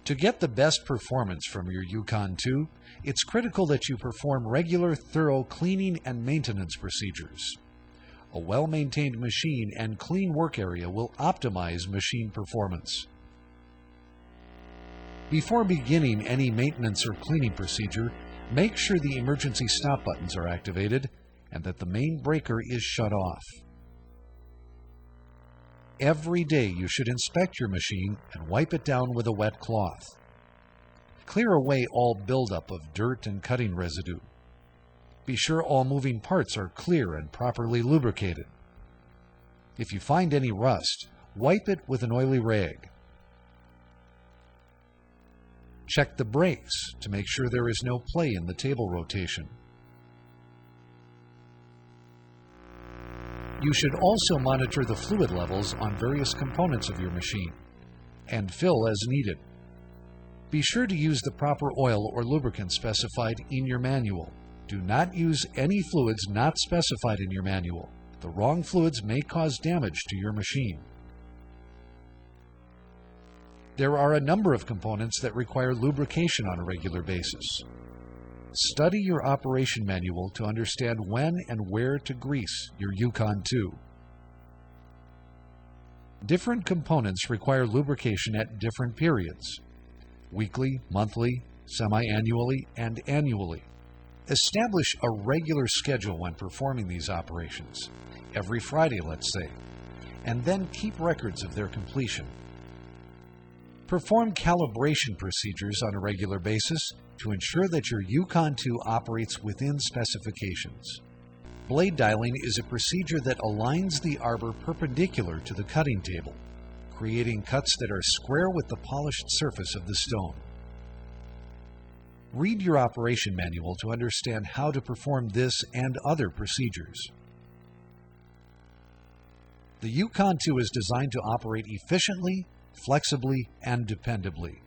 To get the best performance from your Yukon II, it's critical that you perform regular, thorough cleaning and maintenance procedures. A well-maintained machine and clean work area will optimize machine performance. Before beginning any maintenance or cleaning procedure, make sure the emergency stop buttons are activated and that the main breaker is shut off. Every day you should inspect your machine and wipe it down with a wet cloth. Clear away all buildup of dirt and cutting residue. Be sure all moving parts are clear and properly lubricated. If you find any rust, wipe it with an oily rag. Check the brakes to make sure there is no play in the table rotation. You should also monitor the fluid levels on various components of your machine and fill as needed. Be sure to use the proper oil or lubricant specified in your manual. Do not use any fluids not specified in your manual. The wrong fluids may cause damage to your machine. There are a number of components that require lubrication on a regular basis. Study your operation manual to understand when and where to grease your Yukon II. Different components require lubrication at different periods: weekly, monthly, semi-annually, and annually. Establish a regular schedule when performing these operations, every Friday, let's say, and then keep records of their completion. Perform calibration procedures on a regular basis to ensure that your Yukon II operates within specifications. Blade dialing is a procedure that aligns the arbor perpendicular to the cutting table, creating cuts that are square with the polished surface of the stone. Read your operation manual to understand how to perform this and other procedures. The Yukon II is designed to operate efficiently, flexibly, and dependably,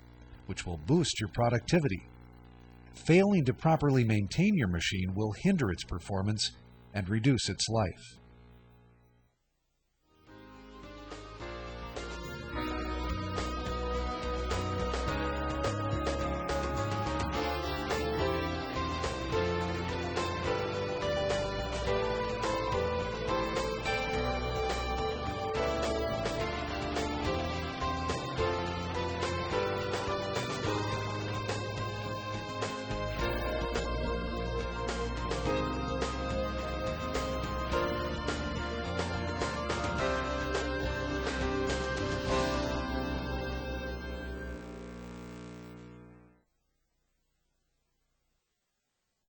which will boost your productivity. Failing to properly maintain your machine will hinder its performance and reduce its life.